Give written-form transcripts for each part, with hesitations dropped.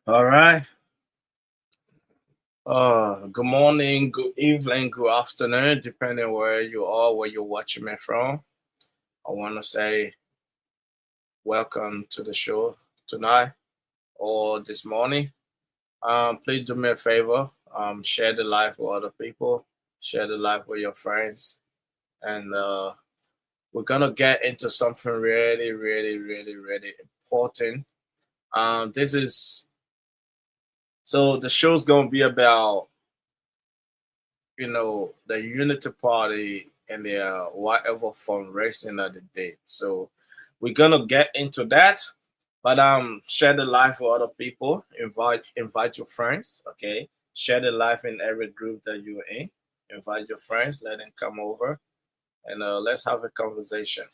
All right. Good morning, good evening, good afternoon, depending where you are, where you're watching me from. I want to say welcome to the show tonight or this morning. Please do me a favor. Share the live with other people. Share the live with your friends, and we're gonna get into something really, really, really, really important. This is so the show's gonna be about the Unity Party and their whatever fundraising of the day. So we're gonna get into that. But share the live with other people. Invite your friends. Okay. Share the live in every group that you're in. Invite your friends, let them come over and let's have a conversation.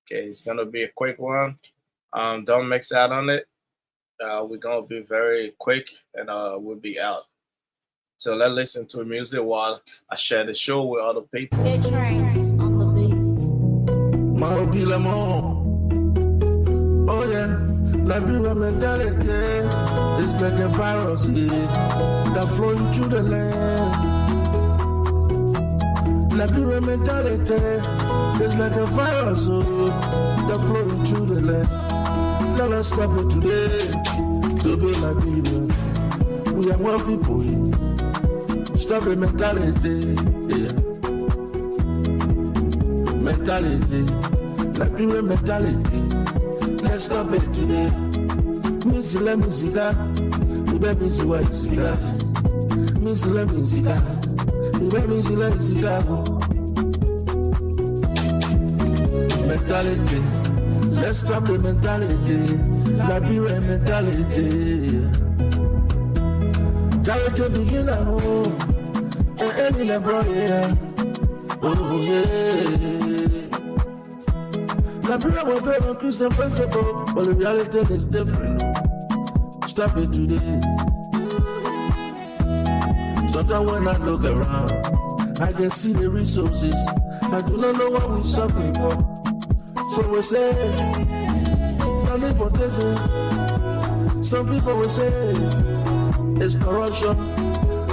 Okay, it's gonna be a quick one. Don't mix out on it. We're gonna be very quick and we'll be out. So let's listen to music while I share the show with other people. It trains on the beat. Oh yeah, Liberia mentality is like a virus here that flowing through the land. Liberia mentality is like a virus that flowing through the land. Let us stop it today to be Liberia. We are one people here. Stop the mentality, yeah. Mentality, Liberia mentality. Let's stop it today. Miss la musica, ube miss wa musica. Miss la musica, ube miss la musica. Mentality, let's stop the mentality. Liberia mentality. Charity begin at home, and end in a brother. Oh yeah. Liberia will be on Christian principle, but the reality is different. Stop it today. Sometimes when I look around, I can see the resources. I do not know what we're suffering for. So we say, nepotism. Some people will say it's corruption,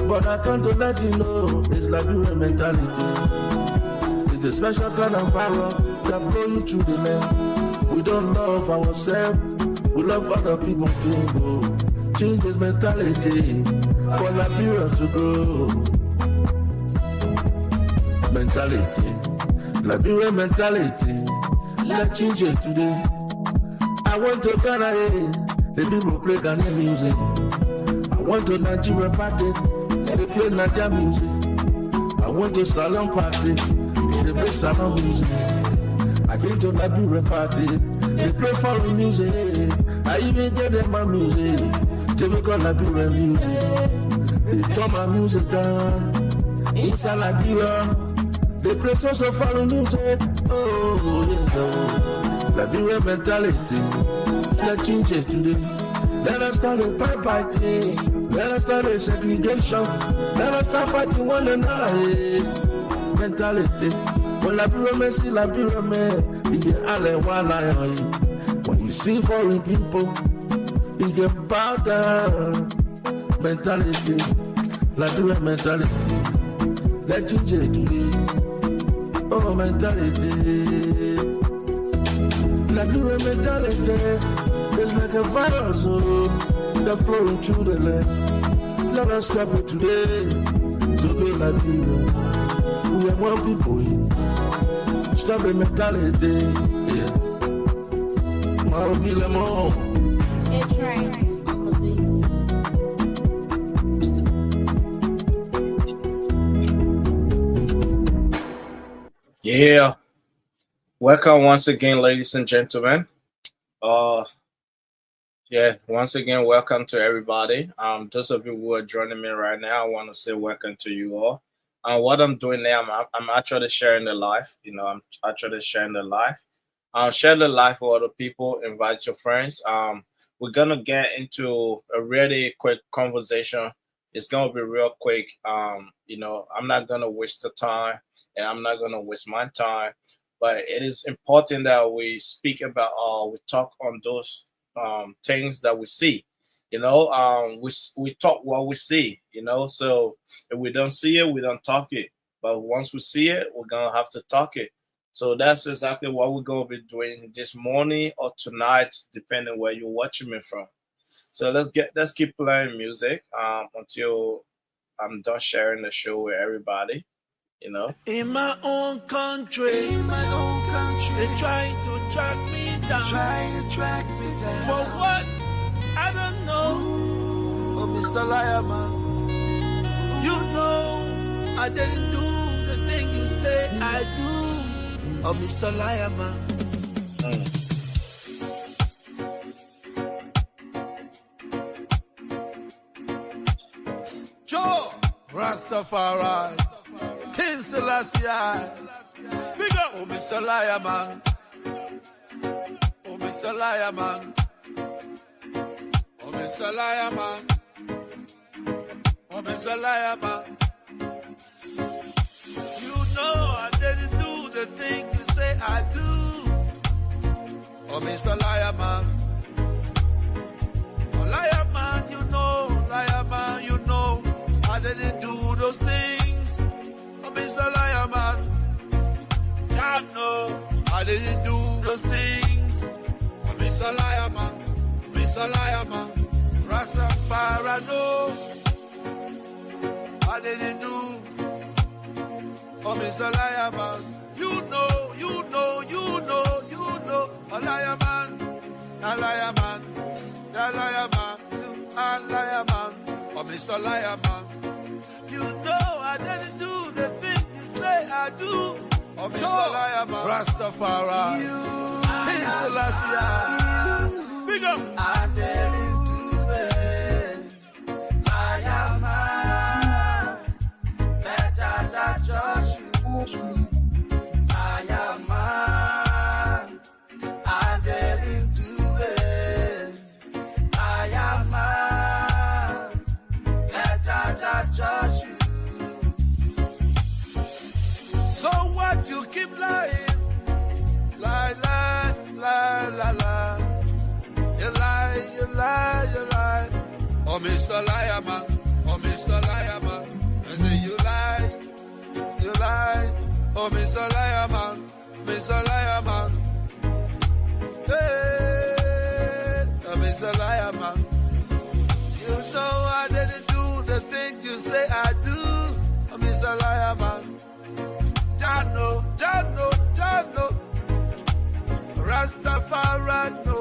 but I can't let you know it's Liberian mentality. It's a special kind of virus that blow you through the land. We don't love ourselves, we love other people too. Change this mentality for Liberia to grow. Mentality, Liberian mentality. Let's change it today. I want to Ghana, the people play Ghanaian music. I want to Nigeria party, they play Nigerian music. I want to Salon party, they play Salon music. I came to Liberia party, they play foreign music. I even get them my music, they make all Liberian music. They turn my music down, inside Liberia. They play so foreign music. Oh, yes, oh. Liberian mentality, let's change it today. Let us start a pipe fighting. Let us start a segregation. Let us start fighting one another. Mentality. When Liberia men see Liberia men, he get alle one eye. When you see foreign people, he get bow down. Mentality. Liberia mentality. Let's change it today. Oh, mentality. Liberia mentality. It's like a virus that flowing through the land. Let us stop it today to be Liberia. We are one people here. Stop the mentality. Yeah. It trains on the beat. Yeah. Welcome once again, ladies and gentlemen. Once again, welcome to everybody. Those of you who are joining me right now, I want to say welcome to you all. What I'm doing now, I'm actually sharing the live. I'm actually sharing the live. Share the live with other people. Invite your friends. we're gonna get into a really quick conversation. It's gonna be real quick. I'm not gonna waste the time, and I'm not gonna waste my time. But it is important that we speak about, we talk on those things that we see. We talk what we see. So if we don't see it, we don't talk it. But once we see it, we're gonna have to talk it. So that's exactly what we're gonna be doing this morning or tonight, depending where you're watching me from. So let's keep playing music until I'm done sharing the show with everybody. In my own country, they're trying to track me down. For what? I don't know. Oh, Mr. Liar Man, you know I didn't do the thing you say I do. Oh, Mr. Liar Man. Joe Rastafari, King Selassie, big up, oh Mr. Liar Man, oh Mr. Liar Man, oh Mr. Liar Man, oh Mr. Liar Man. You know I didn't do the thing you say I do. Oh Mr. Liar Man, oh Liar Man, you know, Liar Man, you know I didn't do those things. Oh Mr. Liar Man, God no, I didn't do those things. Oh Mr. Liar Man, Mr. Liar Man, Rastafari no, I didn't do. Oh Mr. Liar Man, you know, you know, you know, you know, a liar man, a liar man, a liar man, you a liar man. Oh Mr. Liar Man, you know I didn't do the thing you say I do. Oh Mr. Liar Man, Rastafari, King Selassie, big up. I didn't do it, Liar Man, let Jah judge you. Liar Man, I didn't do it, Liar Man, let Jah judge you. So what, you keep lying? Lie, lie, lie, lie, lie. You lie, you lie, you lie. Oh Mr. Liar Man, oh Mr. Liar Man, I say you lie, you lie. Oh Mr. Liar Man, Mr. Liar Man, hey, oh Mr. Liar Man, you know I didn't do the thing you say I do. Oh Mr. Liar Man, Jano, Jano, Jano, Rastafari no.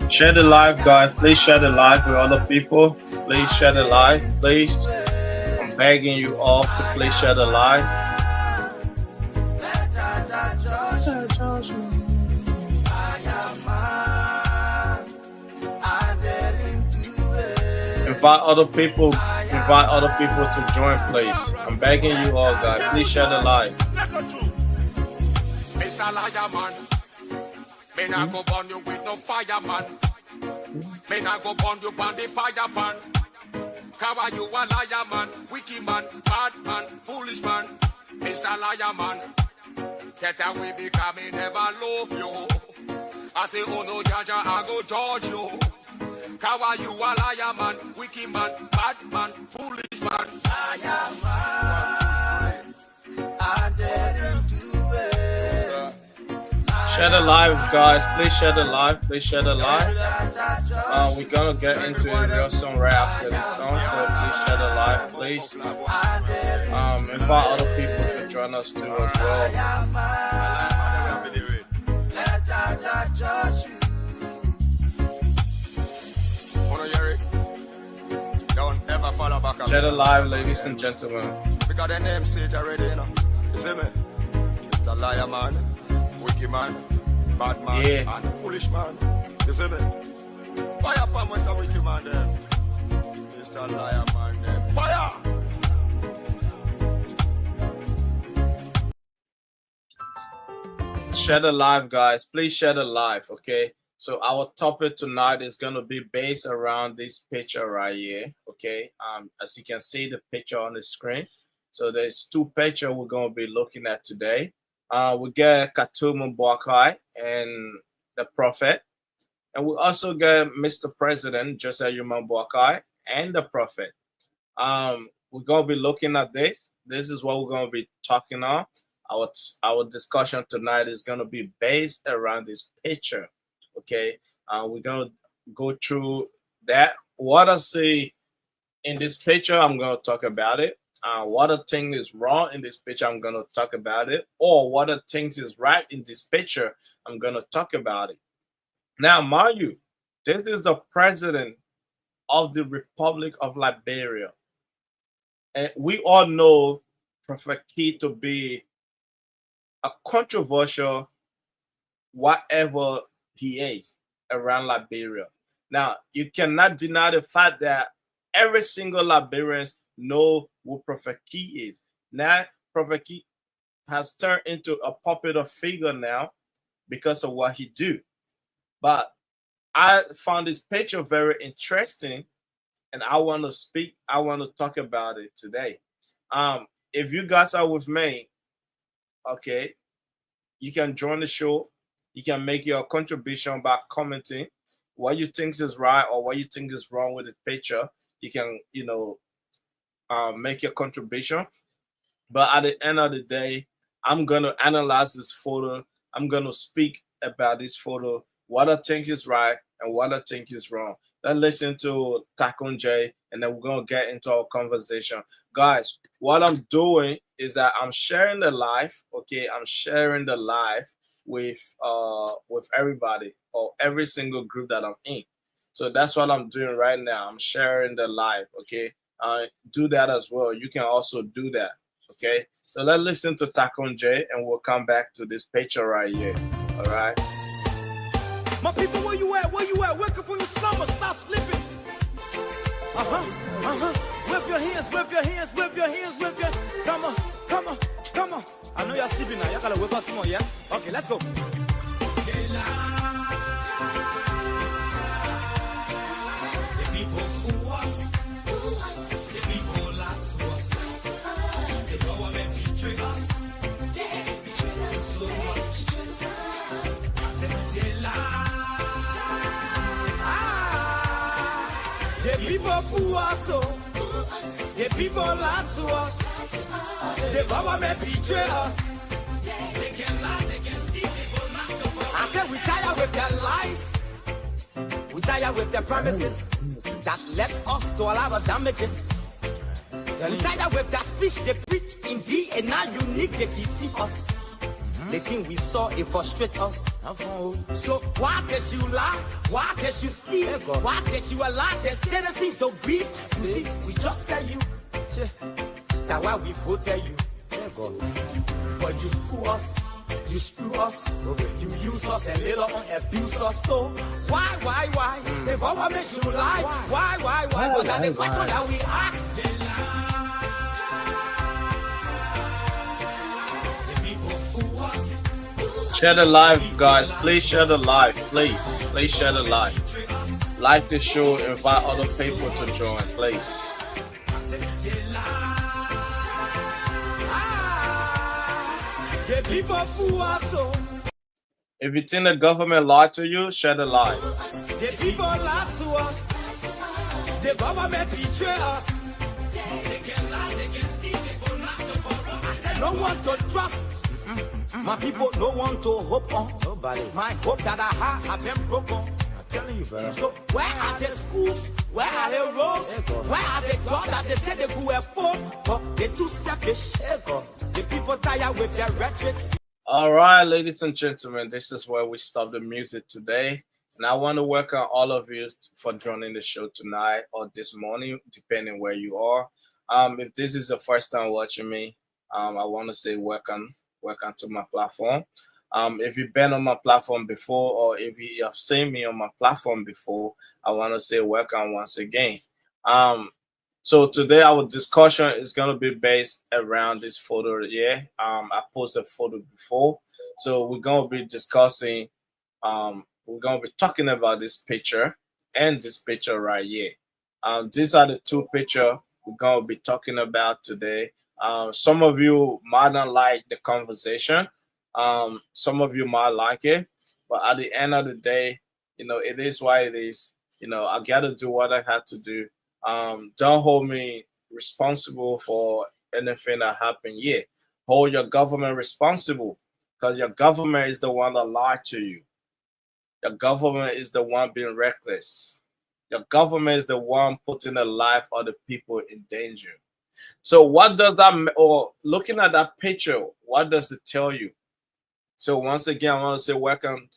Share the live, guys. Please share the live with other people. Please share the live. Please, I'm begging you all to please share the live. Invite other people to join, please. I'm begging you all, guys. Please share the live. Mr. Liar Man, may not go burn you with no fireman. May not go burn you on the fire pan. Cover you a liar man, wicked man, bad man, foolish man. Mr. Liar Man, get away because me never love you. I say, oh no, Jaja, I go judge you. Cover you a liar man, wicked man, bad man, foolish man. Liar man, I didn't do it. Share the live, guys. Please share the live. Please share the live. We're gonna get into a real song right after this song, so please share the live, please. Invite other people to join us too as well. Don't ever follow back. Share the live, ladies and gentlemen. Because the name says already, you know. You see me? Mr. Liar Man, wicked man, bad man, and foolish man. You see me? Fire upon Mr. Wicked Man there. Mr. Liar Man there. Fire! Share the live, guys. Please share the live, okay? So our topic tonight is gonna be based around this picture right here. Okay. As you can see the picture on the screen. So there's two pictures we're gonna be looking at today. We get Katumu Boakai and the Prophet, and we also get Mr. President Joseph Boakai and the Prophet. We're gonna be looking at this. This is what we're gonna be talking on. Our discussion tonight is gonna be based around this picture. Okay, we're gonna go through that. What I see in this picture, I'm gonna talk about it. What I think is wrong in this picture, I'm gonna talk about it. Or what I think is right in this picture, I'm gonna talk about it. Now, mind you, this is the president of the Republic of Liberia. And we all know Prophet Key to be a controversial whatever he is around Liberia. Now, you cannot deny the fact that every single Liberian know who Prophet Key is. Now, Prophet Key has turned into a popular figure now because of what he do. But I found this picture very interesting, and I want to talk about it today. If you guys are with me, okay, you can join the show. You can make your contribution by commenting what you think is right or what you think is wrong with the picture. You can, make your contribution. But at the end of the day, I'm gonna analyze this photo. I'm gonna speak about this photo, what I think is right and what I think is wrong. Let's listen to Takun J, and then we're gonna get into our conversation. Guys, what I'm doing is that I'm sharing the live. Okay, I'm sharing the live with everybody or every single group that I'm in. So that's what I'm doing right now. I'm sharing the live. Okay, do that as well. You can also do that. Okay, so let's listen to Takun J, and we'll come back to this picture right here. All right. My people, where you at? Where you at? Wake up from your slumber, stop sleeping. Whip your hands, whip your hands, whip your hands, whip your. Come on, come on, come on. I know you're sleeping now. Y'all gotta whip us some more, yeah? Okay, let's go. The people fool us. The people lie to us. The government betray us. They betray us so much. I said they lie. The people fool us, oh. The people lie to us. The government betray us. They can lie, they can steal, they go knock the I said we tired with their lies. We tired with their promises that led us to all our damages. We tired with their speech they preach indeed, and now unique they deceive us. The thing we saw, it frustrate us. So why can't you lie? Why can't you steal? Why can't you allow the citizens to breathe? You see, we just tell you that why we vote tell you. But you fool us, you screw us, you use us and later on abuse us. So why? The government should lie. Why? But that's the question that we ask. Share the live, guys. Please share the live. Please share the live. Like the show. Invite other people to join, please. If you think the government lied to you, share the live. The people lie to us. The government betray us. They can lie, they can steal, they go knock the borrow. No one to trust. My people don't want to hope on. Nobody. My hope that I have been broken. I'm telling you, brother. So where are the schools? Where are the roads? Where are the jobs that they said they could afford? But they're too selfish. The people tired with their rhetoric. All right, ladies and gentlemen, this is where we stop the music today. And I want to welcome all of you for joining the show tonight or this morning, depending where you are. If this is the first time watching me, I want to say welcome to my platform. If you've been on my platform before, or if you have seen me on my platform before, I want to say welcome once again. So today our discussion is going to be based around this photo here. I posted a photo before, so we're going to be discussing we're gonna be talking about this picture and this picture right here. These are the two pictures we're gonna be talking about today. Some of you might not like the conversation. Some of you might like it, but at the end of the day, it is what it is. I gotta do what I had to do. Don't hold me responsible for anything that happened here. Hold your government responsible, because your government is the one that lied to you. Your government is the one being reckless. Your government is the one putting the life of the people in danger. So what does that, or looking at that picture, what does it tell you? So once again, I want to say welcome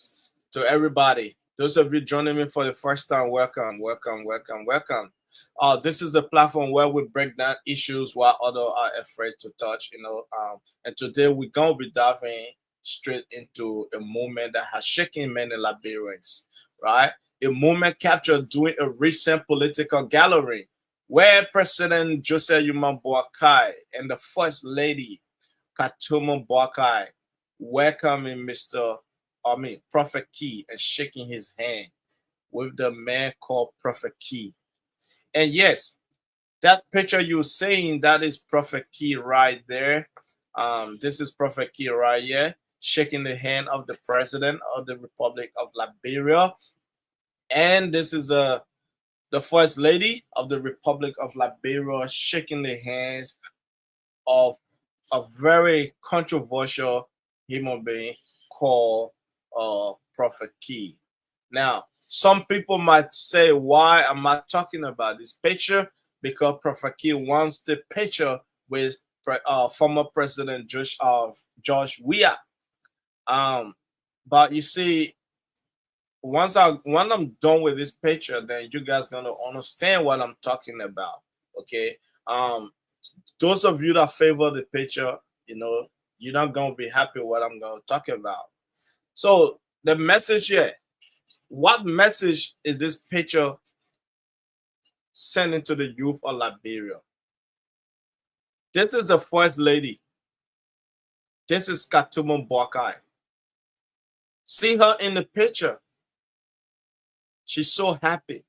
to everybody. Those of you joining me for the first time, welcome, welcome, welcome, welcome. This is the platform where we break down issues while others are afraid to touch, and today we're going to be diving straight into a movement that has shaken many Liberians, right? A movement captured during a recent political gathering where President Joseph Boakai and the First Lady Katuma Boakai welcoming Prophet Key and shaking his hand with the man called Prophet Key. And yes, that picture you're seeing, that is Prophet Key right there. This is Prophet Key right here, shaking the hand of the President of the Republic of Liberia. And this is the First Lady of the Republic of Liberia shaking the hands of a very controversial human being called Prophet Key. Now, some people might say, why am I talking about this picture? Because Prophet Key wants the picture with former President George Weah. But you see, when I'm done with this picture, then you guys gonna understand what I'm talking about. Okay. Those of you that favor the picture, you're not gonna be happy with what I'm gonna talk about. So the message here, what message is this picture sending to the youth of Liberia? This is the First Lady. This is Katuma Boakai. See her in the picture. She's so happy.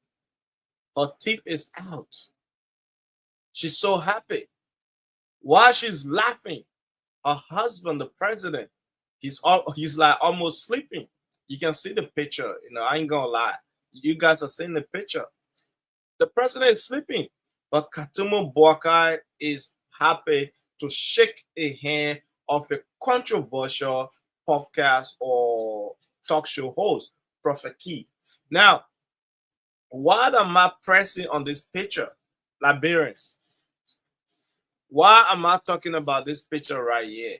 Her teeth is out. She's so happy. While she's laughing, her husband, the president, he's like almost sleeping. You can see the picture. I ain't gonna lie. You guys are seeing the picture. The president is sleeping, but Katuma Boakai is happy to shake a hand of a controversial podcast or talk show host, Prophet Key. Now, why am I pressing on this picture, Liberians? Why am I talking about this picture right here?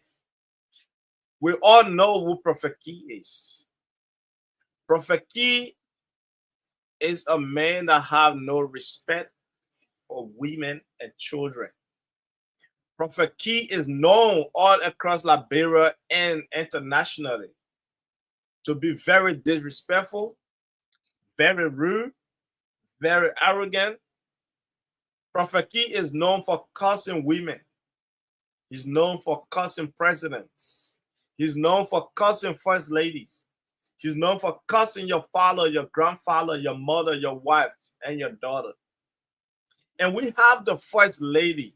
We all know who Prophet Key is. Prophet Key is a man that have no respect for women and children. Prophet Key is known all across Liberia and internationally to be very disrespectful, very rude, very arrogant. Prophet Key is known for cursing women. He's known for cursing presidents. He's known for cursing first ladies. He's known for cursing your father, your grandfather, your mother, your wife, and your daughter. And we have the First Lady.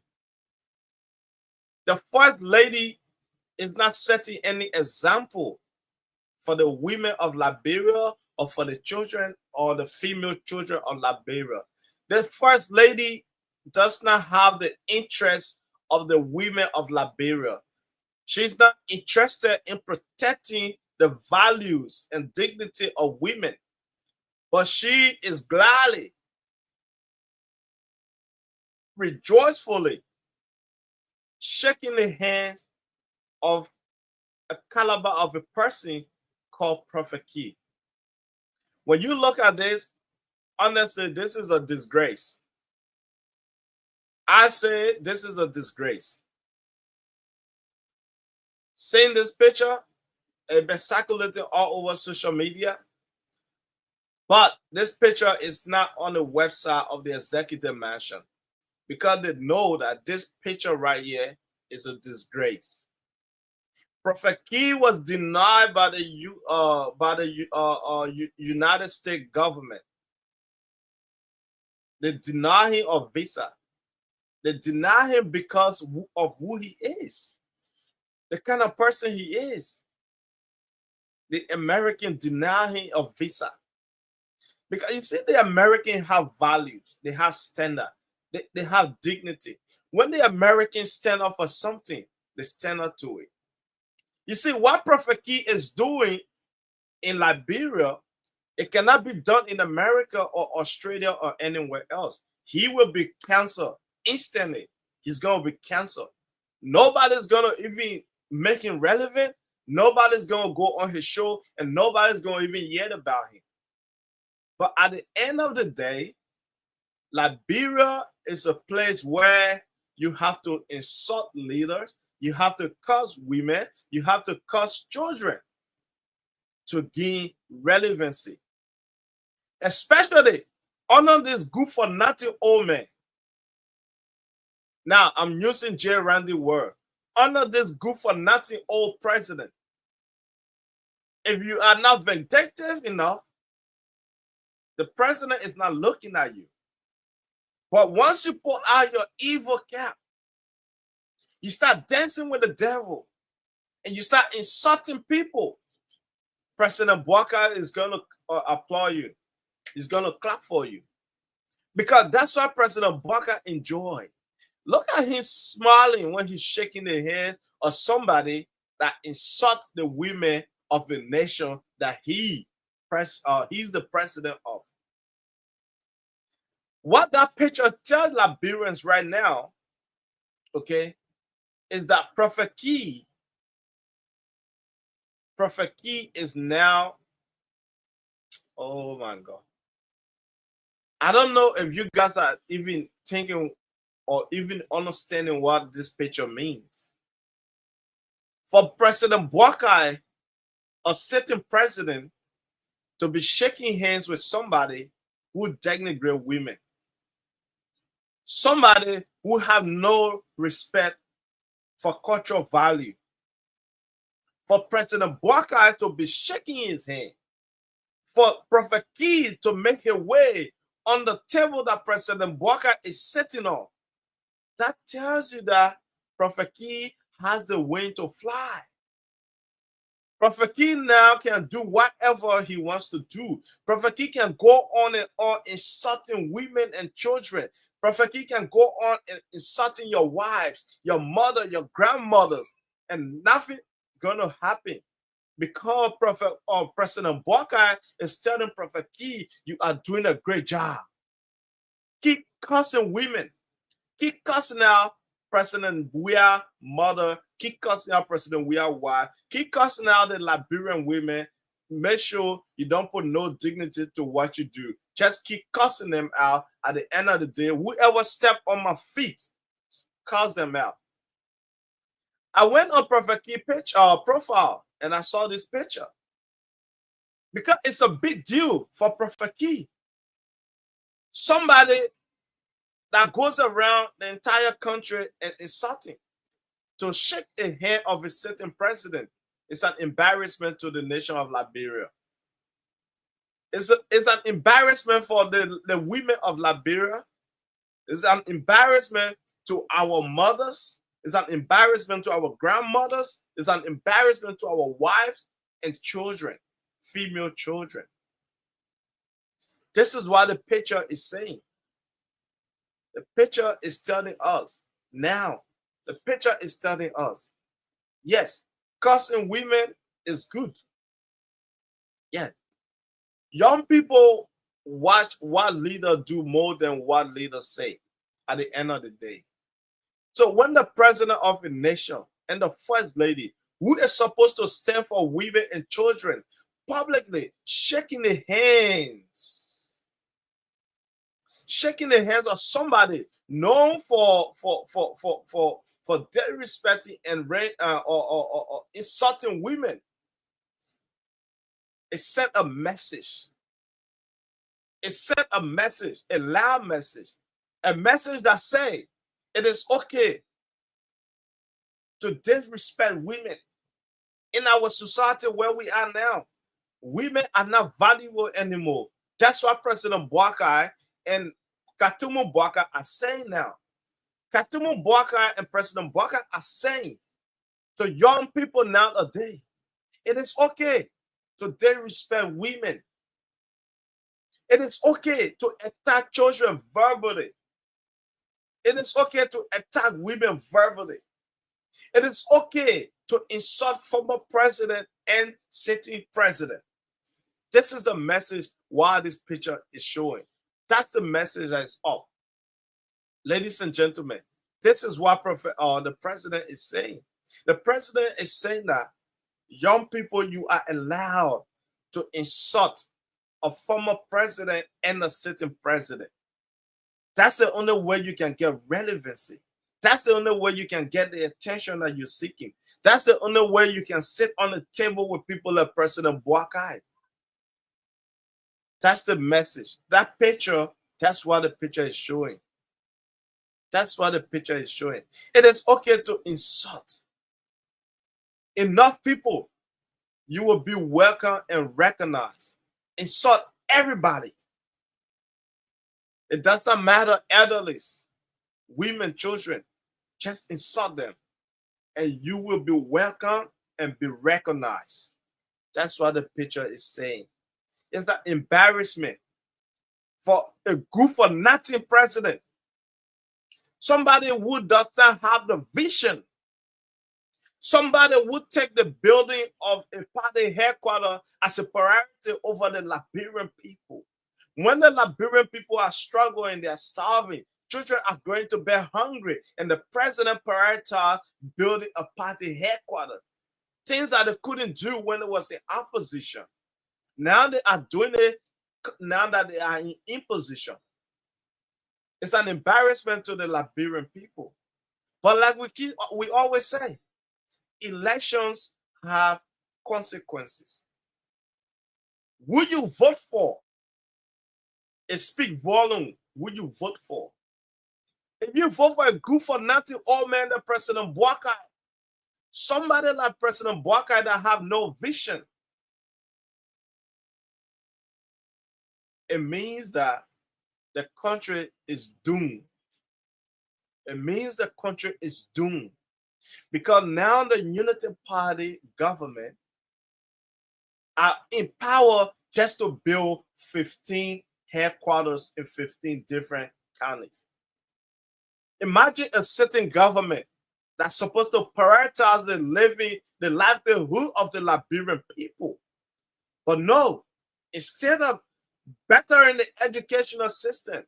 The First Lady is not setting any example for the women of Liberia or for the children or the female children of Liberia. The First Lady does not have the interest of the women of Liberia. She's not interested in protecting the values and dignity of women, but she is gladly, rejoicefully shaking the hands of a caliber of a person called Prophet Key. When you look at this, honestly, this is a disgrace. I say this is a disgrace. Seeing this picture, it's been circulating all over social media, but this picture is not on the website of the executive mansion because they know that this picture right here is a disgrace. Prophet Key was denied by the United States government. They deny him of visa. They deny him because of who he is, the kind of person he is. The American deny him of visa. Because you see, the Americans have values, they have standard, they have dignity. When the Americans stand up for something, they stand up to it. You see, what Prophet Key is doing in Liberia, it cannot be done in America or Australia or anywhere else. He will be canceled instantly. He's going to be canceled. Nobody's going to even make him relevant. Nobody's going to go on his show, and nobody's going to even hear about him. But at the end of the day, Liberia is a place where you have to insult leaders, you have to curse women, you have to curse children to gain relevancy. Especially under this good for nothing old man. Now, I'm using J. Randy word. Under this good for nothing old president. If you are not vindictive enough, the president is not looking at you. But once you pull out your evil cap, you start dancing with the devil, and you start insulting people, President Boakai is going to applaud you. He's going to clap for you. Because that's what President Boakai enjoys. Look at him smiling when he's shaking the hands of somebody that insults the women of the nation that he's the president of. What that picture tells Liberians right now, okay, is that Prophet Key is now, oh my God. I don't know if you guys are even thinking or even understanding what this picture means. For President Boakai, a certain president, to be shaking hands with somebody who denigrate women, somebody who have no respect for cultural value, for President Boakai to be shaking his hand, for Prophet Key to make his way on the table that President Boakai is sitting on, that tells you that Prophet Key has the wing to fly. Prophet Key now can do whatever he wants to do. Prophet Key can go on and on insulting women and children. Prophet Key can go on and insulting your wives, your mother, your grandmothers, and nothing gonna happen. Because President Boakai is telling Prophet Key, you are doing a great job. Keep cussing women. Keep cussing out President Buya mother. Keep cussing out President Buya wife. Keep cussing out the Liberian women. Make sure you don't put no dignity to what you do. Just keep cussing them out. At the end of the day, whoever step on my feet, cuss them out. I went on Prophet Key profile and I saw this picture. Because it's a big deal for Prophet Key. Somebody that goes around the entire country and insulting, to shake the hand of a certain president is an embarrassment to the nation of Liberia. It's an embarrassment for the women of Liberia. It's an embarrassment to our mothers. It's an embarrassment to our grandmothers. It's an embarrassment to our wives and children, female children. This is what the picture is saying. The picture is telling us now. The picture is telling us, yes, cussing women is good. Yeah. Young people watch what leaders do more than what leaders say at the end of the day. So when the president of a nation and the first lady, who is supposed to stand for women and children, publicly shaking the hands of somebody known for disrespecting and or insulting women, it sent a message. It sent a message, a loud message, a message that say it is okay to disrespect women. In our society where we are now, women are not valuable anymore. That's what President Boakai and Katumu Boakai are saying now. Katumu Boakai and President Boakai are saying to young people nowadays, it is okay to disrespect women. It is okay to attack children verbally. It is okay to attack women verbally. It is okay to insult former president and sitting president. This is the message why this picture is showing. That's the message that is up. Ladies and gentlemen, this is what the president is saying. The president is saying that young people, you are allowed to insult a former president and a sitting president. That's the only way you can get relevancy. That's the only way you can get the attention that you're seeking. That's the only way you can sit on the table with people like President Boakai. That's the message. That picture, that's what the picture is showing. That's what the picture is showing. It is okay to insult. Enough people, you will be welcome and recognized. Insult everybody. It does not matter, elderly, women, children. Just insult them. And you will be welcome and be recognized. That's what the picture is saying. It's an embarrassment for a good for nothing president. Somebody who does not have the vision. Somebody would take the building of a party headquarters as a priority over the Liberian people. When the Liberian people are struggling, they are starving, children are going to bed hungry, and the president prioritized building a party headquarters. Things that they couldn't do when it was in opposition. Now they are doing it now that they are in position. It's an embarrassment to the Liberian people. But like we always say, elections have consequences. Who you vote for, it speaks volume. Who you vote for. If you vote for a good for nothing old man, the President Boakai, somebody like President Boakai that have no vision, it means that the country is doomed. It means the country is doomed. Because now the Unity Party government are in power just to build 15 headquarters in 15 different counties. Imagine a sitting government that's supposed to prioritize the livelihood of the Liberian people. But no, instead of bettering the educational system,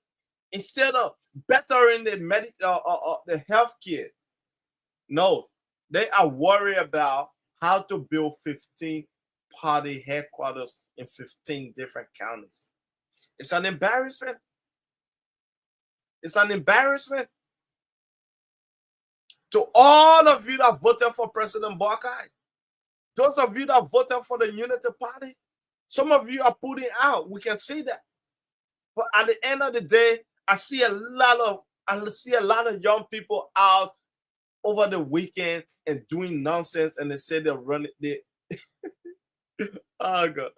instead of bettering the health care, no, they are worried about how to build 15 party headquarters in 15 different counties. It's an embarrassment. It's an embarrassment to all of you that voted for President Boakai. Those of you that voted for the Unity Party, some of you are putting out. We can see that. But at the end of the day, I see a lot of young people out over the weekend and doing nonsense, and they say they're running. Oh God.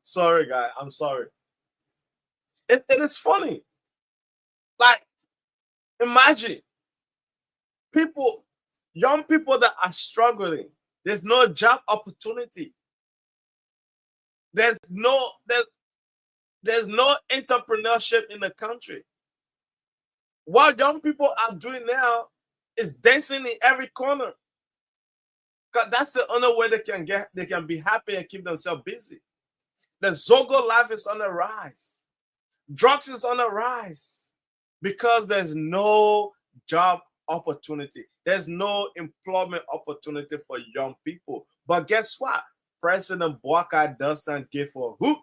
Sorry, guy. I'm sorry. It is funny. Like, imagine young people that are struggling. There's no job opportunity. There's no entrepreneurship in the country. What young people are doing now is dancing in every corner. Because that's the only way they can be happy and keep themselves busy. The Zogo life is on the rise. Drugs is on the rise. Because there's no job opportunity. There's no employment opportunity for young people. But guess what? President Boakai doesn't give a hoot.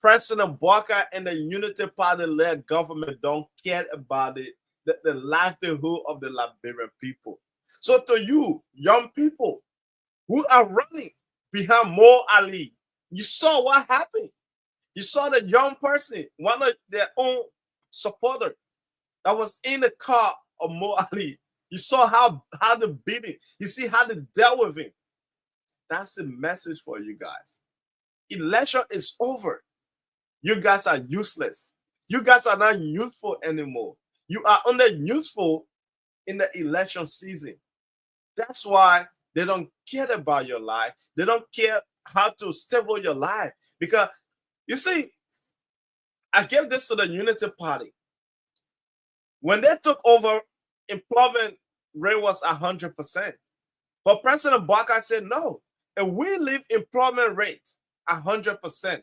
President Boakai and the Unity Party-led government don't care about the livelihood of the Liberian people. So to you, young people who are running behind Mo Ali, you saw what happened. You saw the young person, one of their own supporters, that was in the car of Mo Ali. You saw how they beat him. You see how they dealt with him. That's the message for you guys. Election is over. You guys are useless. You guys are not useful anymore. You are only useful in the election season. That's why they don't care about your life. They don't care how to stable your life. Because, you see, I gave this to the Unity Party. When they took over, employment rate was 100%. But President Boakai said, no, if we leave employment rate 100%,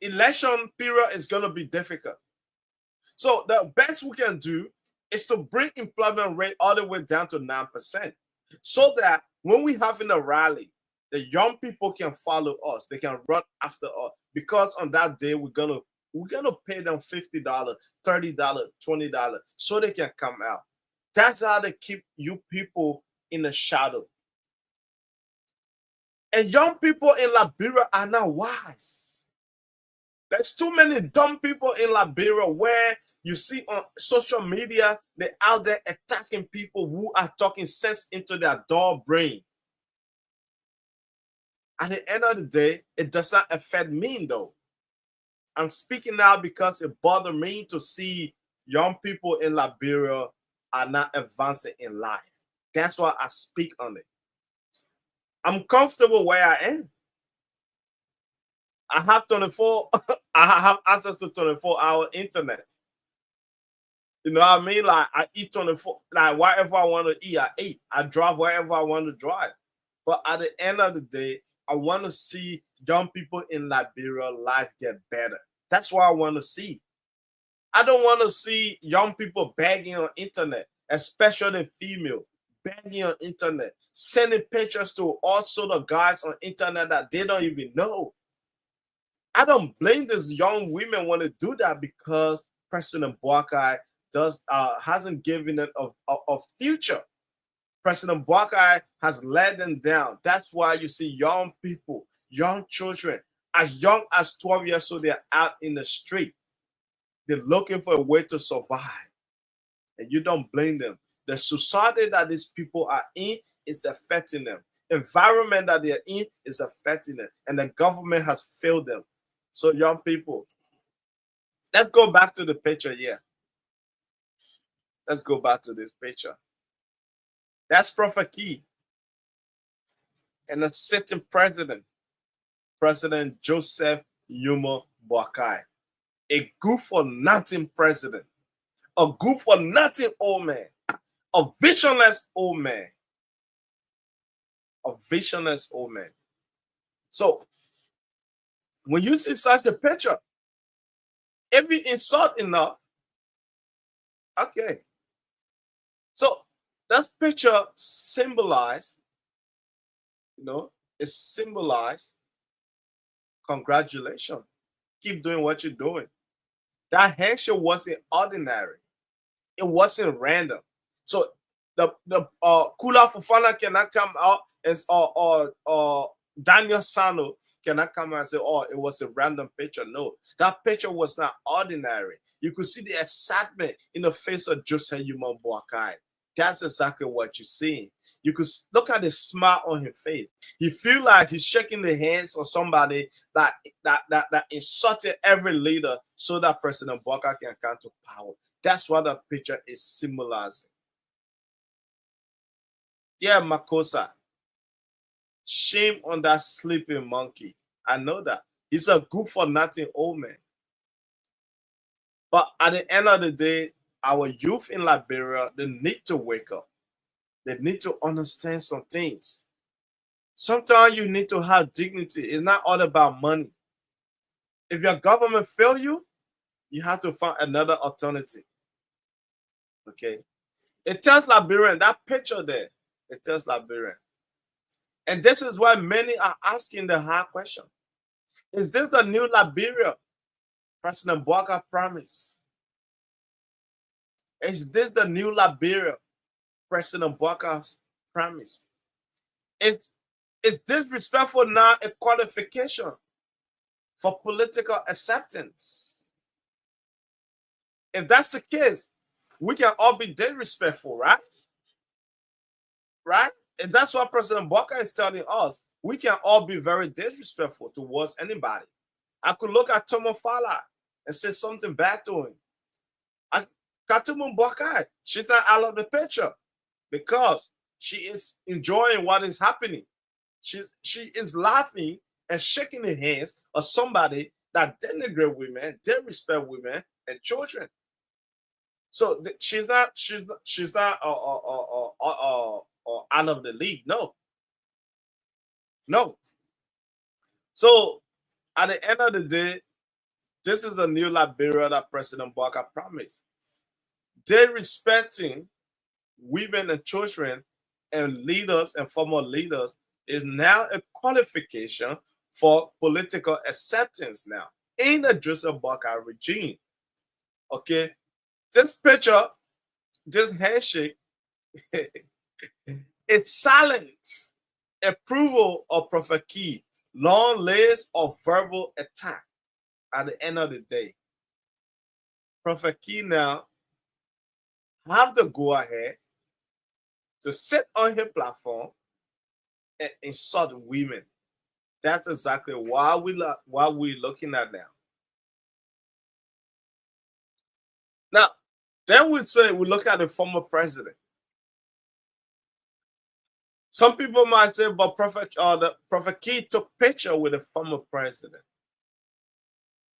election period is going to be difficult. So the best we can do is to bring employment rate all the way down to 9%, so that when we have in a rally, the young people can follow us. They can run after us, because on that day we're gonna pay them $50, $30, $20 so they can come out. That's how they keep you people in the shadow. And young people in Liberia are not wise. There's too many dumb people in Liberia where you see on social media, they're out there attacking people who are talking sense into their dull brain. At the end of the day, it does not affect me though. I'm speaking now because it bothers me to see young people in Liberia are not advancing in life. That's why I speak on it. I'm comfortable where I am. I have 24, I have access to 24-hour internet. You know what I mean? Like I eat 24, like wherever I want to eat, I eat. I drive wherever I want to drive. But at the end of the day, I want to see young people in Liberia life get better. That's what I want to see. I don't want to see young people begging on internet, especially female, begging on internet, sending pictures to all sort of guys on internet that they don't even know. I don't blame these young women want to do that, because President Boakai hasn't given it a future. President Boakai has led them down. That's why you see young people, young children, as young as 12 years old, they're out in the street. They're looking for a way to survive. And you don't blame them. The society that these people are in is affecting them. Environment that they're in is affecting them. And the government has failed them. So young people, let's go back to the picture here. Let's go back to this picture. That's Prophet Key and a sitting president, President Joseph Boakai. A good for nothing president, a good for nothing old man, a visionless old man, a visionless old man. So when you see such a picture, if you insult enough, okay. So that picture symbolized, it symbolized congratulations. Keep doing what you're doing. That handshake wasn't ordinary. It wasn't random. So the Kula Fufana cannot come out as or Daniel Sano cannot come out and say, oh, it was a random picture. No, that picture was not ordinary. You could see the excitement in the face of Joseph Boakai. That's exactly what you're seeing. You could look at the smile on his face. He feel like he's shaking the hands of somebody that insulted every leader so that President Boakai can come to power. That's what the picture is symbolizing. Yeah, Makosa. Shame on that sleeping monkey. I know that. He's a good for nothing old man. But at the end of the day, our youth in Liberia, they need to wake up. They need to understand some things. Sometimes you need to have dignity. It's not all about money. If your government fail you, you have to find another alternative. Okay? It tells Liberian, that picture there, it tells Liberian. And this is why many are asking the hard question. Is this the new Liberia President Boakai promised? Is this the new Liberia President Boakai's promise? Is disrespectful now a qualification for political acceptance? If that's the case, we can all be disrespectful, right? Right? And that's what President Boakai is telling us. We can all be very disrespectful towards anybody. I could look at Tomo Fala and say something bad to him. Katumu Boakai, she's not out of the picture because she is enjoying what is happening. She is laughing and shaking her hands of somebody that denigrate women, disrespect women and children. So she's not out of the league. No. So at the end of the day, this is a new Liberia that President Boakai promised. They're respecting women and children and leaders and former leaders is now a qualification for political acceptance now in the Joseph Boakai regime. Okay, this picture, this handshake, it's silent approval of Prophet Key, long list of verbal attack. At the end of the day, Prophet Key now have to go ahead to sit on his platform and insult women. That's exactly what we're looking at now. Now, then we look at the former president. Some people might say, but the Prophet Key took picture with the former president.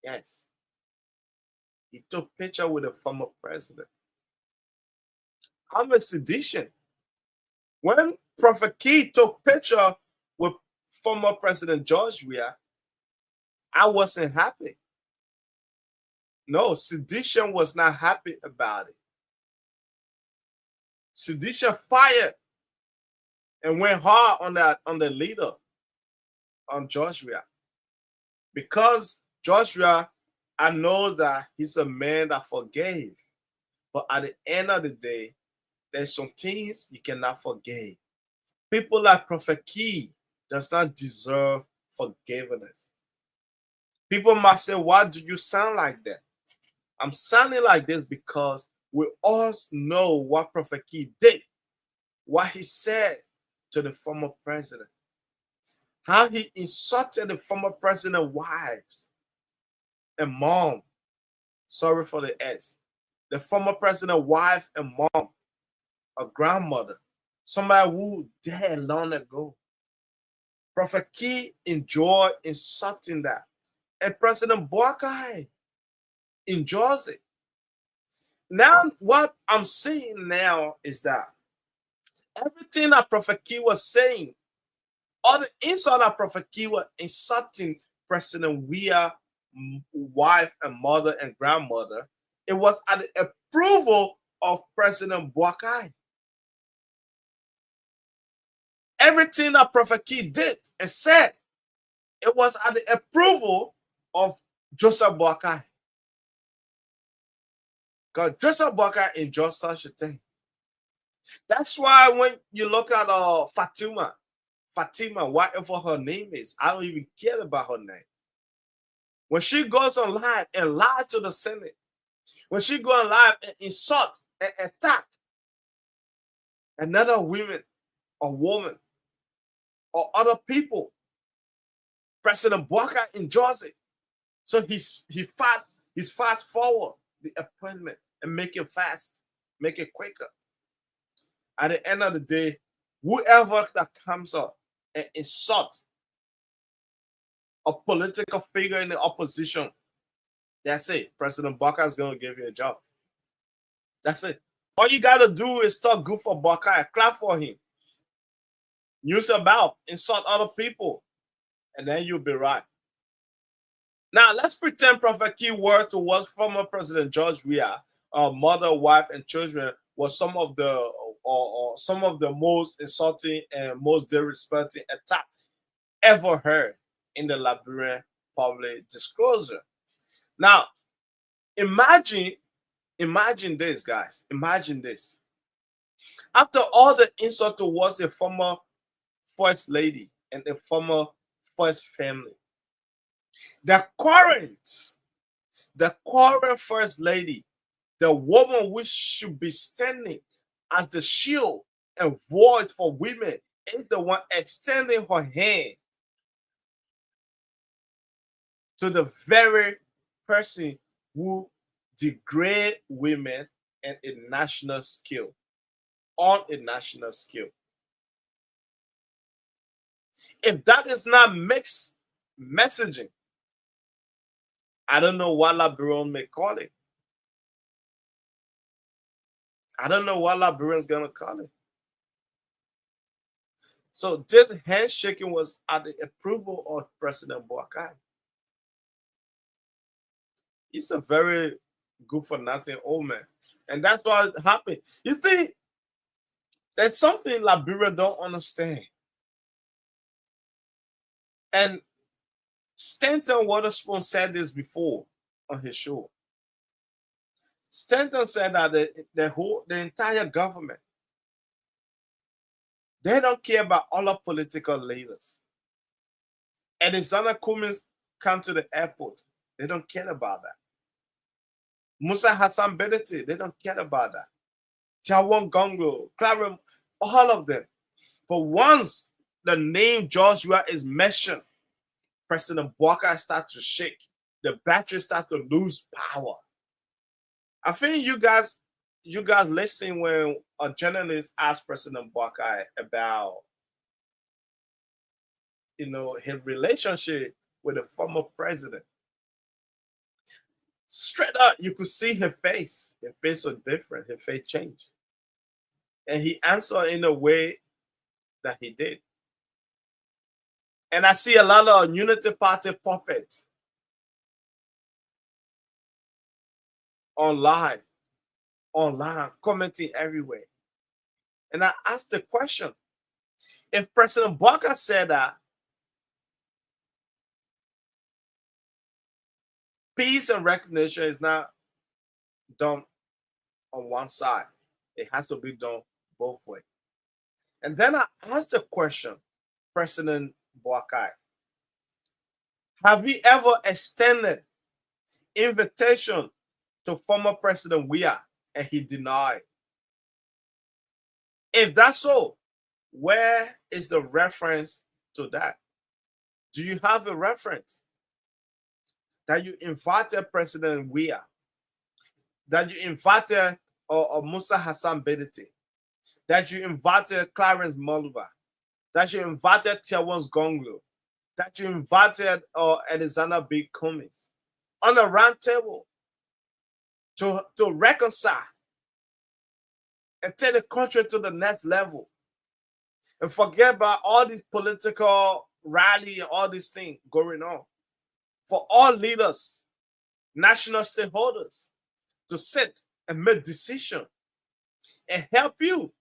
Yes, he took picture with the former president. I'm a sedition. When Prophet Key took picture with former President George Weah, I wasn't happy. No, sedition was not happy about it. Sedition fired and went hard on the leader, on George Weah. Because George Weah, I know that he's a man that forgave. But at the end of the day, there's some things you cannot forgive. People like Prophet Key does not deserve forgiveness. People might say, why do you sound like that? I'm sounding like this because we all know what Prophet Key did, what he said to the former president, how he insulted the former president's wives and mom. Sorry for the S. The former president's wife and mom, a grandmother, somebody who died long ago. Prophet Key enjoyed insulting that. And President Boakai enjoys it. Now, what I'm seeing now is that everything that Prophet Key was saying, all the insult that Prophet Key was insulting President Weah's wife and mother and grandmother, it was at the approval of President Boakai. Everything that Prophet Key did and said, it was at the approval of Joseph Boakai. Because Joseph Boakai enjoys such a thing. That's why when you look at Fatima, whatever her name is, I don't even care about her name. When she goes on live and lie to the Senate, when she goes on live and insult and attack another woman or woman or other people, President Boakai enjoys it. So he fast forward the appointment and make it fast, make it quicker. At the end of the day, whoever that comes up and insults a political figure in the opposition, that's it. President Boakai is going to give you a job. That's it. All you got to do is talk good for Boakai, clap for him. Use your mouth, insult other people, and then you'll be right. Now, let's pretend Prophet Key were to what former President George Weah, mother, wife, and children was some of the most insulting and most disrespecting attack ever heard in the Liberian public disclosure. Now, imagine this, guys. Imagine this. After all the insult towards a former first lady and a former first family, the current first lady The woman which should be standing as the shield and voice for women is the one extending her hand to the very person who degrade women and a national scale, on a national scale. If that is not mixed messaging, I don't know what Liberian may call it. I don't know what Liberian's gonna call it. So this handshaking was at the approval of President Boakai. He's a very good for nothing old man. And that's what happened. You see, there's something Liberia don't understand. And Stanton Waterspoon said this before on his show. Stanton said that the entire government, they don't care about other political leaders. And if Zana Cummins come to the airport, they don't care about that. Musa Hassan Bedete, they don't care about that. Tiawan Gongo, Clara, all of them. But once the name Joshua is mentioned, President Boakai starts to shake. The battery starts to lose power. I think you guys listen when a journalist asked President Boakai about, his relationship with the former president. Straight up, you could see her face. Her face was different. Her face changed. And he answered in a way that he did. And I see a lot of Unity Party puppets online, commenting everywhere. And I asked the question, if President Boakai said that peace and recognition is not done on one side, it has to be done both ways. And then I asked the question, President Boakai, have you ever extended invitation to former President Weah and he denied? If that's so, where is the reference to that? Do you have a reference that you invited President Weah, that you invited Musa Hassan Bedete, that you invited Clarence Moluba, that you invited Tiawan Gonglo, that you invited Alexander B. Cummins on a round table to reconcile and take the country to the next level and forget about all these political rally and all these things going on. For all leaders, national stakeholders to sit and make decisions and help you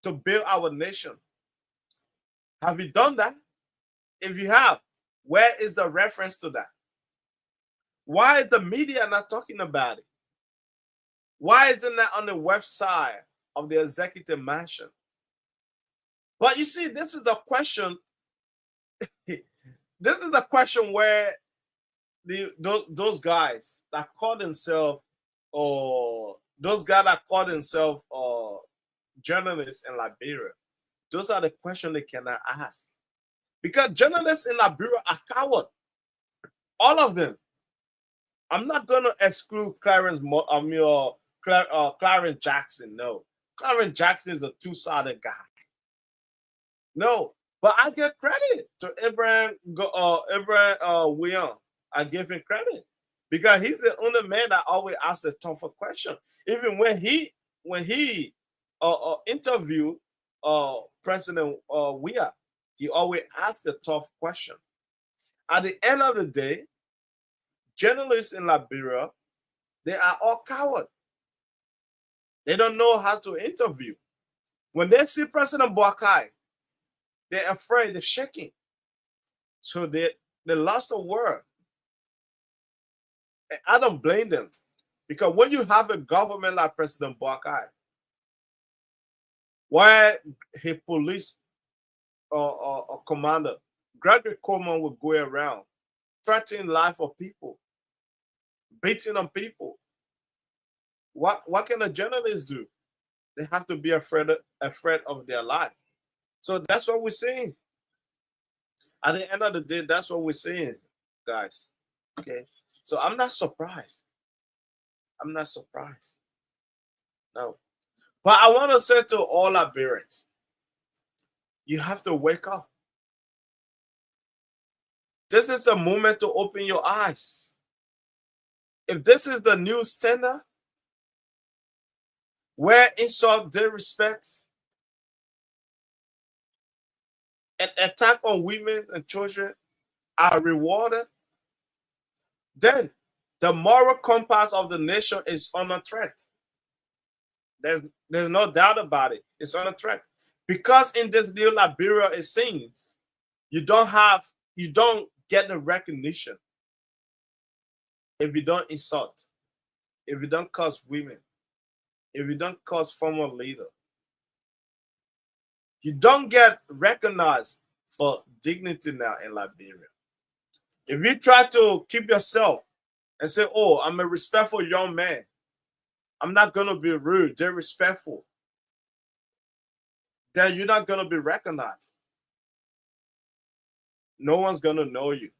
to build our nation. Have you done that? If you have, where is the reference to that? Why is the media not talking about it? Why isn't that on the website of the executive mansion? But you see, this is a question. This is a question where those guys that call themselves, or those guys that call themselves journalists in Liberia, those are the questions they cannot ask. Because journalists in Liberia are cowards. All of them. I'm not going to exclude Clarence Jackson. No. Clarence Jackson is a two-sided guy. No. But I give credit to Abraham William. I give him credit. Because he's the only man that always asks a tougher question. Even when he interviewed President Weah, he always asked a tough question. At the end of the day, journalists in Liberia, they are all cowards. They don't know how to interview. When they see President Boakai, they're afraid, they're shaking. So they lost a word. And I don't blame them. Because when you have a government like President Boakai, where his police commander, Gregory Coleman, would go around threatening life of people, beating on people, What can a journalist do? They have to be afraid of their life. So that's what we're seeing. At the end of the day, that's what we're seeing, guys. Okay. So I'm not surprised. I'm not surprised. No. But I want to say to all Liberians, you have to wake up. This is a moment to open your eyes. If this is the new standard, where insult, disrespect, and attack on women and children are rewarded, then the moral compass of the nation is under threat. There's no doubt about it. It's under threat. Because in this new Liberia, it seems you don't get the recognition if you don't insult, if you don't curse women, if you don't curse former leader. You don't get recognized for dignity now in Liberia. If you try to keep yourself and say, oh, I'm a respectful young man, I'm not going to be rude, disrespectful, then you're not going to be recognized. No one's going to know you.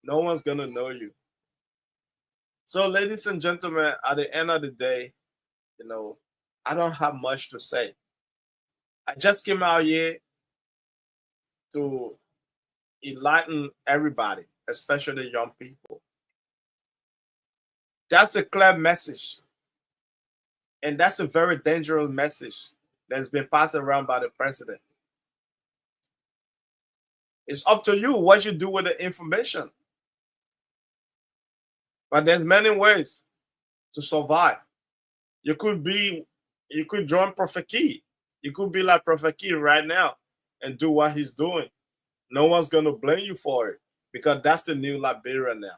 No one's going to know you. So, ladies and gentlemen, at the end of the day, I don't have much to say. I just came out here to enlighten everybody, especially young people. That's a clear message. And that's a very dangerous message that's been passed around by the president. It's up to you what you do with the information. But there's many ways to survive. You could join Prophet Key. You could be like Prophet Key right now and do what he's doing. No one's going to blame you for it because that's the new Liberia now.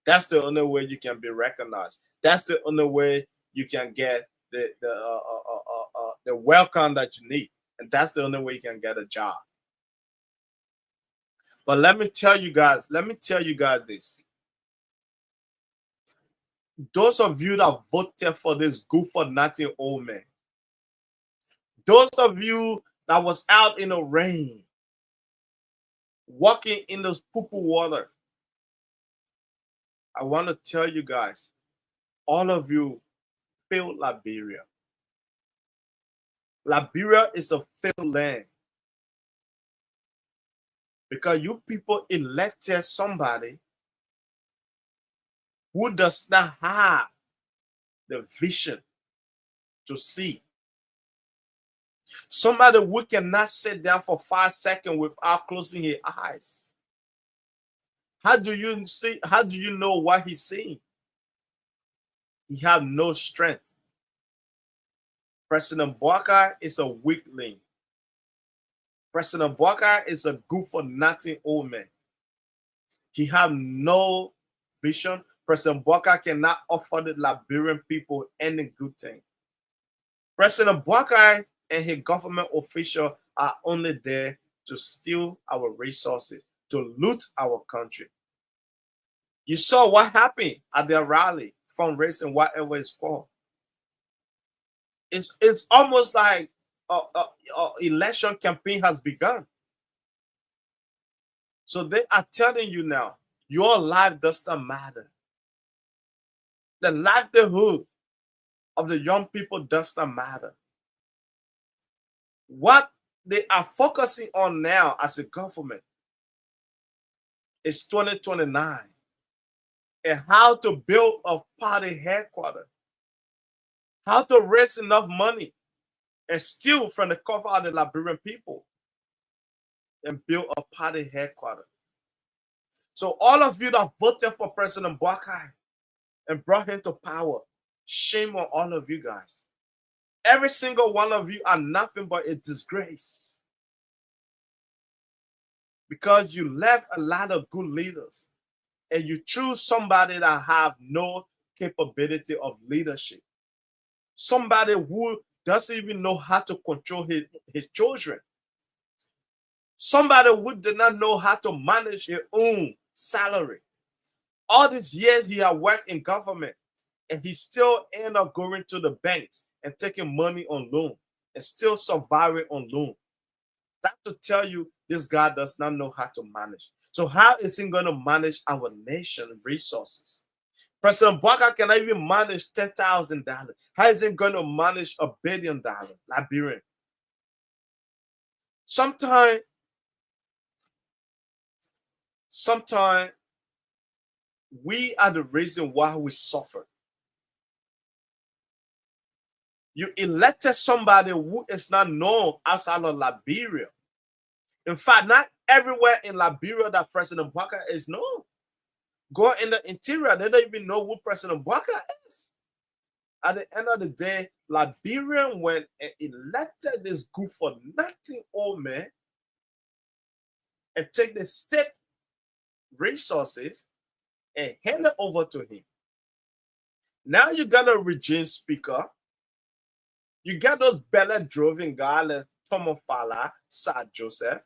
That's the only way you can be recognized. That's the only way you can get the welcome that you need. And that's the only way you can get a job. But let me tell you guys this. Those of you that voted for this good for nothing old man, those of you that was out in the rain, walking in those poo-poo water, I want to tell you guys, all of you failed Liberia. Liberia is a failed land. Because you people elected somebody who does not have the vision to see. Somebody who cannot sit down for 5 seconds without closing his eyes. How do you see? How do you know what he's seeing? He has no strength. President Boakai is a weakling. President Boakai is a good for nothing old man. He has no vision. President Boakai cannot offer the Liberian people any good thing. President Boakai and his government officials are only there to steal our resources, to loot our country. You saw what happened at their rally, fundraising, whatever it's called. It's almost like election campaign has begun. So they are telling you now, your life does not matter. The livelihood of the young people does not matter. What they are focusing on now as a government is 2029 and how to build a party headquarters, how to raise enough money and steal from the cover of the Liberian people and build a party headquarters. So all of you that voted for President Boakai and brought him to power, shame on all of you guys. Every single one of you are nothing but a disgrace. Because you left a lot of good leaders and you choose somebody that have no capability of leadership. Somebody who doesn't even know how to control his children. Somebody who did not know how to manage his own salary. All these years he had worked in government, and he still end up going to the banks and taking money on loan and still surviving on loan. That to tell you this guy does not know how to manage. So how is he going to manage our nation resources? President Boakai cannot even manage $10,000. How is he going to manage $1 billion, Liberian? Sometimes we are the reason why we suffer. You elected somebody who is not known outside of Liberia. In fact, not everywhere in Liberia that President Boakai is known. Go in the interior, they don't even know who President Boakai is. At the end of the day, Liberian went and elected this good for nothing old man and take the state resources and hand it over to him. Now you got a regime speaker. You got those belly-driven guys like Tomo Fala, Sir Joseph,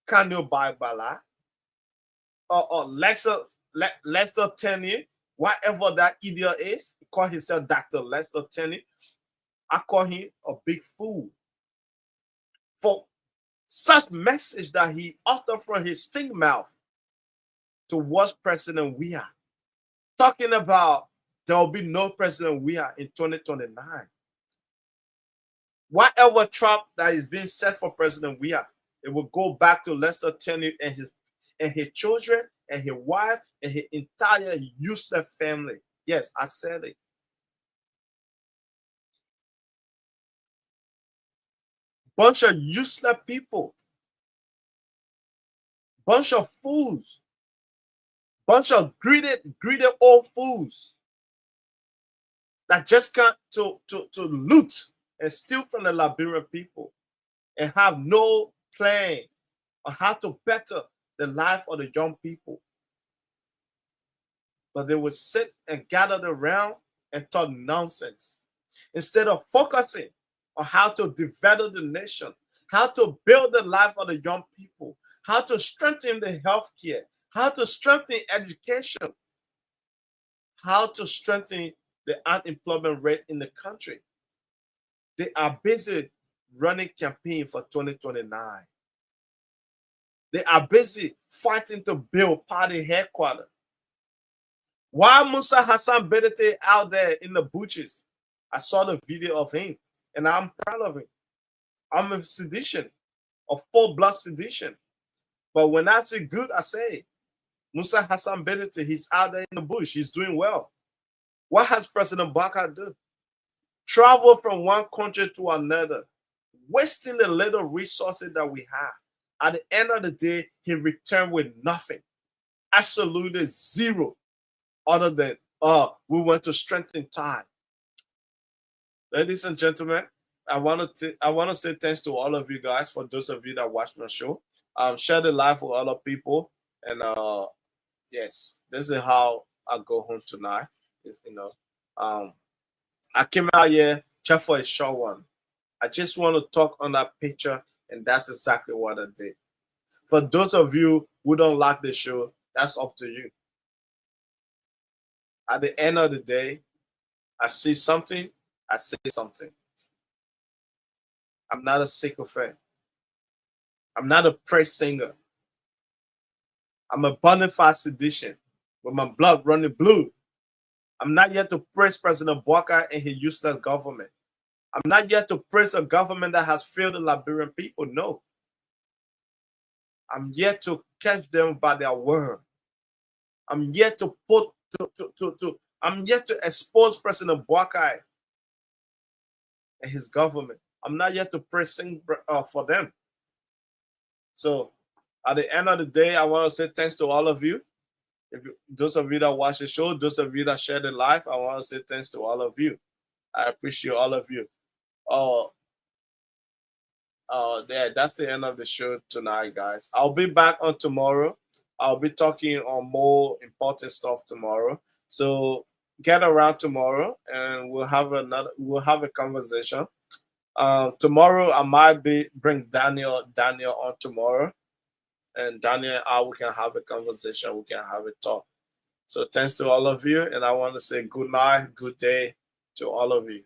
Kanyo Baibala, or Lester Tenney, whatever that idiot is. He call himself Dr. Lester Tenney. I call him a big fool for such message that he uttered from his stink mouth towards President Weah, talking about there will be no President Weah in 2029. Whatever trap that is being set for President Weah, it will go back to Lester Tenney and his children and his wife and his entire useless family. Yes, I said it. Bunch of useless people. Bunch of fools. Bunch of greedy old fools that just come to loot and steal from the Liberian people and have no plan on how to better the life of the young people. But they would sit and gather around and talk nonsense instead of focusing on how to develop the nation, how to build the life of the young people, how to strengthen the healthcare, how to strengthen education, how to strengthen the unemployment rate in the country. They are busy running campaign for 2029. They are busy fighting to build party headquarters. While Musa Hassan Bedete out there in the bushes, I saw the video of him, and I'm proud of him. I'm a sedition, a full-blood sedition. But when I say good, I say Musa Hassan Bedete, he's out there in the bush. He's doing well. What has President Boakai done? Travel from one country to another, wasting the little resources that we have. At the end of the day, he returned with nothing. Absolutely zero. Other than, we want to strengthen ties. Ladies and gentlemen, I want to say thanks to all of you guys, for those of you that watched my show. Share the live with other people. And yes, this is how I go home tonight. I came out here just for a short one. I just want to talk on that picture, and that's exactly what I did. For those of you who don't like the show, that's up to you. At the end of the day, I see something, I say something. I'm not a sycophant. I'm not a praise singer. I'm a bona fide sedition with my blood running blue. I'm not yet to praise President Boakai and his useless government. I'm not yet to praise a government that has failed the Liberian people. No. I'm yet to catch them by their word. I'm yet to I'm yet to expose President Boakai and his government. I'm not yet to praise for them. So at the end of the day, I want to say thanks to all of you. Those of you that watch the show, those of you that share the live, I want to say thanks to all of you. I appreciate all of you. That's the end of the show tonight, guys. I'll be back on tomorrow. I'll be talking on more important stuff tomorrow. So get around tomorrow, and we'll have a conversation. Tomorrow I might bring Daniel on tomorrow, and Daniel and I, we can have a conversation. We can have a talk. So thanks to all of you, and I want to say good night, good day to all of you.